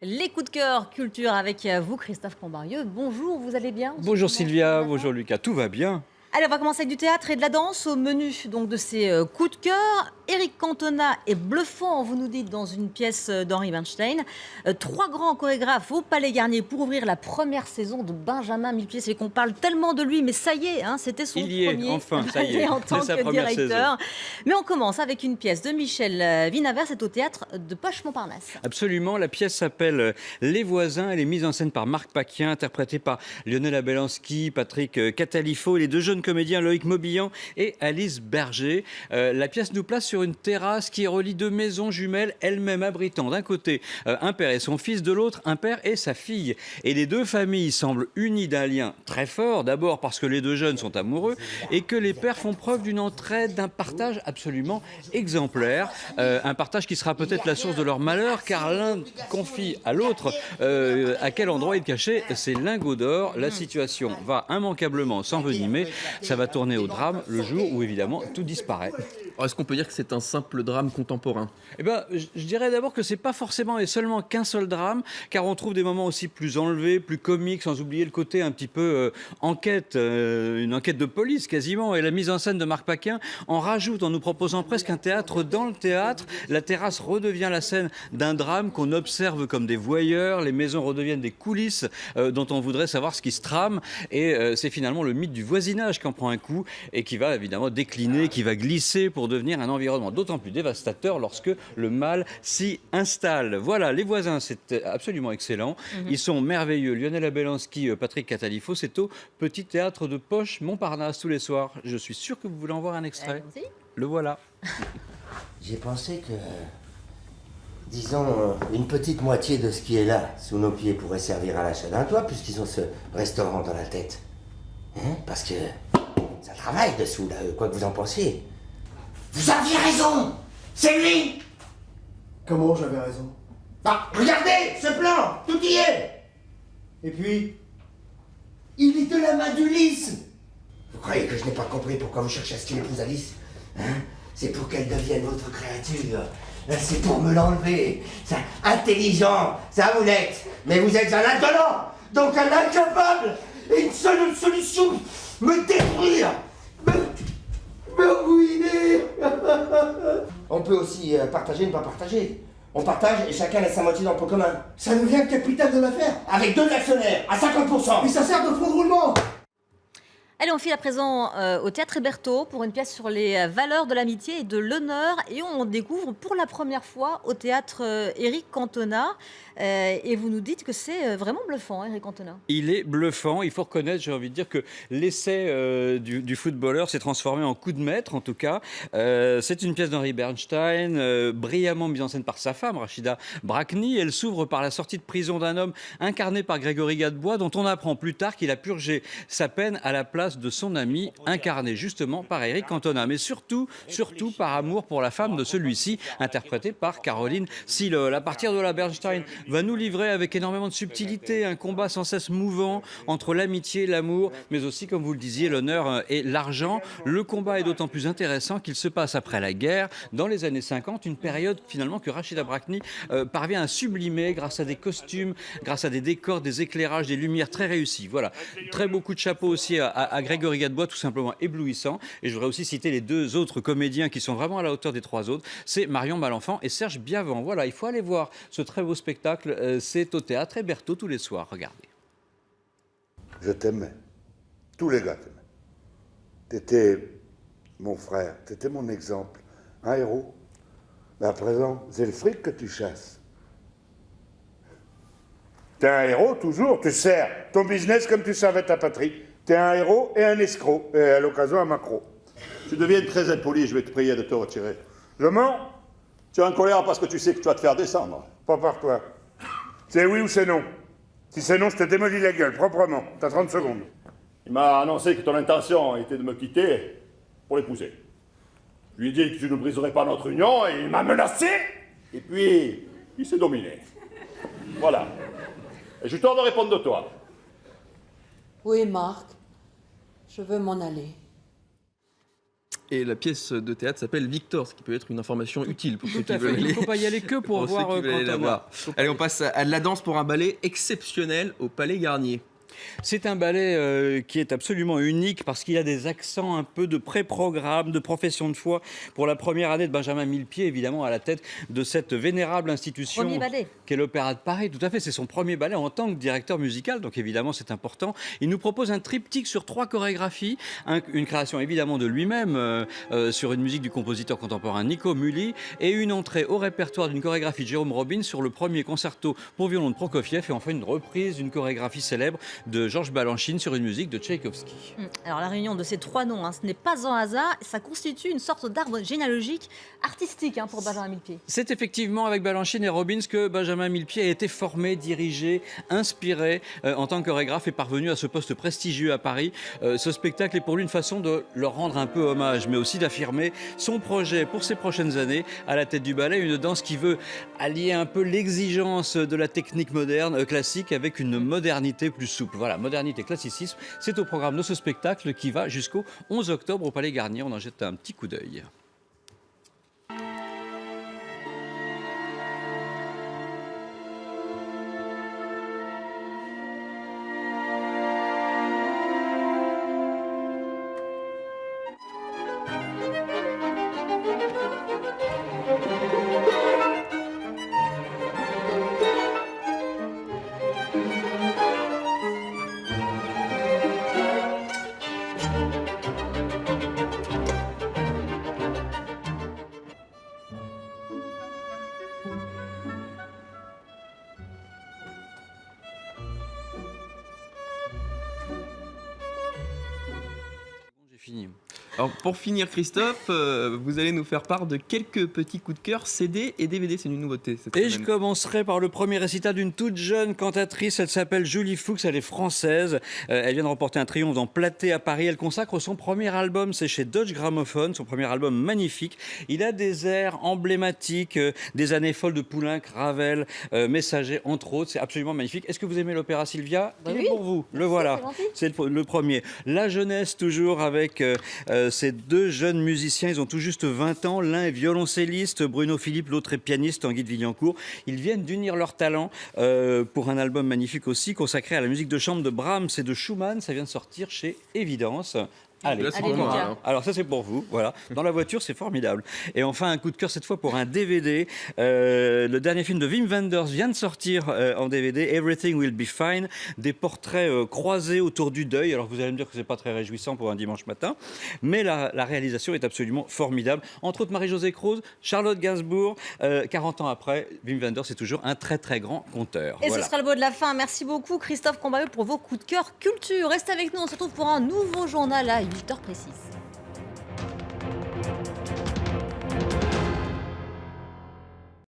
Les coups de cœur culture avec vous, Christophe Combarieux. Bonjour, vous allez bien? Bonjour Sylvia, bonjour Lucas, tout va bien? Allez, on va commencer avec du théâtre et de la danse au menu donc de ces coups de cœur. Éric Cantona est bluffant, vous nous dites, dans une pièce d'Henri Bernstein. Trois grands chorégraphes au Palais Garnier pour ouvrir la première saison de Benjamin Millepied. C'est qu'on parle tellement de lui, mais ça y est, hein, c'était son Il y est, premier enfin, ça y est, en tant c'est sa que première directeur. saison. Mais on commence avec une pièce de Michel Vinavert, c'est au théâtre de Poche-Montparnasse. Absolument, la pièce s'appelle Les voisins, elle est mise en scène par Marc Paquin, interprétée par Lionel Abelanski, Patrick Catalifo et les deux jeunes comédiens Loïc Mobillan et Alice Berger. La pièce nous place sur une terrasse qui relie deux maisons jumelles, elles-mêmes abritant d'un côté un père et son fils, de l'autre un père et sa fille. Et les deux familles semblent unies d'un lien très fort, d'abord parce que les deux jeunes sont amoureux et que les pères font preuve d'une entraide, d'un partage absolument exemplaire. Un partage qui sera peut-être la source de leur malheur, car l'un confie à l'autre à quel endroit il cachait ses lingots d'or. La situation va immanquablement s'envenimer. Ça va tourner au drame le jour où évidemment tout disparaît. Alors, est-ce qu'on peut dire que c'est un simple drame contemporain? Eh ben, je dirais d'abord que c'est pas forcément et seulement qu'un seul drame, car on trouve des moments aussi plus enlevés, plus comiques, sans oublier le côté un petit peu enquête, une enquête de police quasiment. Et la mise en scène de Marc Paquin en rajoute en nous proposant presque un théâtre dans le théâtre. La terrasse redevient la scène d'un drame qu'on observe comme des voyeurs. Les maisons redeviennent des coulisses dont on voudrait savoir ce qui se trame. Et c'est finalement le mythe du voisinage qui en prend un coup et qui va évidemment décliner, qui va glisser pour devenir un environnement d'autant plus dévastateur lorsque le mal s'y installe. Voilà, Les voisins, c'est absolument excellent. Ils sont merveilleux. Lionel Abelanski, Patrick Catalifo, c'est au Petit Théâtre de Poche Montparnasse tous les soirs. Je suis sûr que vous voulez en voir un extrait. Allons-y. Le voilà. J'ai pensé que, disons, une petite moitié de ce qui est là, sous nos pieds, pourrait servir à l'achat d'un toit, puisqu'ils ont ce restaurant dans la tête. Hein? Parce que ça travaille dessous, là, quoi que vous en pensiez. Vous aviez raison! C'est lui! Comment j'avais raison? Ah, regardez, ce plan! Tout y est! Et puis, Il est de la main d'Ulysse! Vous croyez que je n'ai pas compris pourquoi vous cherchez à ce qu'il épouse Alice? Hein? C'est pour qu'elle devienne votre créature. C'est pour me l'enlever. C'est intelligent, ça vous l'êtes. Mais vous êtes un indolent, donc un incapable. Et une seule solution, me détruire. Me ruiner. On peut aussi partager, ne pas partager. On partage et chacun laisse sa moitié dans le pot commun. ça devient le capital de l'affaire. Avec deux actionnaires, à 50%. Et ça sert de fonds de roulement. Allez, on file à présent au Théâtre Hébertot pour une pièce sur les valeurs de l'amitié et de l'honneur. Et on découvre pour la première fois au Théâtre Éric Cantona. Et vous nous dites que c'est vraiment bluffant, Éric Cantona. Il est bluffant. Il faut reconnaître, j'ai envie de dire, que l'essai du footballeur s'est transformé en coup de maître, en tout cas. C'est une pièce d'Henri Bernstein, brillamment mise en scène par sa femme, Rachida Brakni. Elle s'ouvre par la sortie de prison d'un homme incarné par Grégory Gadebois, dont on apprend plus tard qu'il a purgé sa peine à la place de son ami, incarné justement par Éric Cantona. Mais surtout par amour pour la femme de celui-ci, interprétée par Caroline Silol. À partir de là, Bernstein va nous livrer avec énormément de subtilité un combat sans cesse mouvant entre l'amitié, l'amour, mais aussi, comme vous le disiez, l'honneur et l'argent. Le combat est d'autant plus intéressant qu'il se passe après la guerre, dans les années 50, une période finalement que Rachida Brakni parvient à sublimer grâce à des costumes, grâce à des décors, des éclairages, des lumières très réussies. Voilà, très beau coup de chapeau aussi à Grégory Gadebois, tout simplement éblouissant. Et je voudrais aussi citer les deux autres comédiens qui sont vraiment à la hauteur des trois autres, c'est Marion Malenfant et Serge Biavant. Voilà, il faut aller voir ce très beau spectacle. C'est au Théâtre Hébertot tous les soirs. Regardez. Je t'aimais. Tous les gars t'aimaient. T'étais mon frère, t'étais mon exemple, un héros. Mais à présent, c'est le fric que tu chasses. T'es un héros toujours, tu sers ton business comme tu servais ta patrie. T'es un héros et un escroc, et à l'occasion un macro. Tu deviens très impoli, je vais te prier de te retirer. Je mens? Tu es en colère parce que tu sais que tu vas te faire descendre. Pas par toi. C'est oui ou c'est non. Si c'est non, je te démolis la gueule, proprement. T'as 30 secondes. Il m'a annoncé que ton intention était de me quitter pour l'épouser. Je lui ai dit que tu ne briserais pas notre union et il m'a menacé. Et puis, il s'est dominé. Voilà. Et je tort de répondre de toi. Oui, Marc, je veux m'en aller. Et la pièce de théâtre s'appelle Victor, ce qui peut être une information utile pour ceux Tout à qui fait. veulent Il ne aller. faut pas y aller que pour Pour ceux voir qui veulent aller la Cantona. voir. Allez, on passe à de la danse pour un ballet exceptionnel au Palais Garnier. C'est un ballet qui est absolument unique parce qu'il y a des accents un peu de pré-programme, de profession de foi pour la première année de Benjamin Millepied, évidemment à la tête de cette vénérable institution Premier ballet. qu'est l'Opéra de Paris. Tout à fait, c'est son premier ballet en tant que directeur musical, donc évidemment c'est important. Il nous propose un triptyque sur 3 chorégraphies, une création évidemment de lui-même sur une musique du compositeur contemporain Nico Muhly et une entrée au répertoire d'une chorégraphie de Jérôme Robbins sur le premier concerto pour violon de Prokofiev et enfin une reprise d'une chorégraphie célèbre de Georges Balanchine sur une musique de Tchaïkovski. Alors la réunion de ces 3 noms, ce n'est pas un hasard, ça constitue une sorte d'arbre généalogique artistique pour Benjamin Millepied. C'est effectivement avec Balanchine et Robbins que Benjamin Millepied a été formé, dirigé, inspiré en tant que chorégraphe et parvenu à ce poste prestigieux à Paris. Ce spectacle est pour lui une façon de leur rendre un peu hommage, mais aussi d'affirmer son projet pour ces prochaines années à la tête du ballet, une danse qui veut allier un peu l'exigence de la technique moderne, classique, avec une modernité plus souple. Voilà, modernité, classicisme, c'est au programme de ce spectacle qui va jusqu'au 11 octobre au Palais Garnier. On en jette un petit coup d'œil. J'ai fini. Alors pour finir, Christophe, vous allez nous faire part de quelques petits coups de cœur CD et DVD. C'est une nouveauté cette Et je semaine. commencerai par le premier récital d'une toute jeune cantatrice. Elle s'appelle Julie Fuchs, elle est française. Elle vient de remporter un triomphe dans Platé à Paris. Elle consacre son premier album, c'est chez Deutsche Grammophon, son premier album magnifique. Il a des airs emblématiques des années folles de Poulenc, Ravel, Messager, entre autres. C'est absolument magnifique. Est-ce que vous aimez l'opéra Sylvia? Bah Il oui. est pour vous. Le Merci, voilà. c'est gentil. C'est le premier. La jeunesse toujours avec ces 2 jeunes musiciens. Ils ont tout juste 20 ans. L'un est violoncelliste, Bruno Philippe, l'autre est pianiste, Tanguy de Villancourt. Ils viennent d'unir leurs talents pour un album magnifique aussi consacré à la musique de chambre de Brahms et de Schumann. Ça vient de sortir chez Évidence. Allez, Là, c'est Allez, pour moi, Lucas. alors. alors ça c'est pour vous, voilà. Dans la voiture c'est formidable. Et enfin un coup de cœur cette fois pour un DVD. Le dernier film de Wim Wenders vient de sortir en DVD, Everything Will Be Fine. Des portraits croisés autour du deuil. Alors vous allez me dire que c'est pas très réjouissant pour un dimanche matin, mais la réalisation est absolument formidable. Entre autres Marie-Josée Croze, Charlotte Gainsbourg. 40 ans après, Wim Wenders est toujours un très très grand conteur. Et Voilà. ce sera le mot de la fin. Merci beaucoup Christophe Combailleux pour vos coups de cœur culture. Restez avec nous, on se retrouve pour un nouveau journal à 8h précises.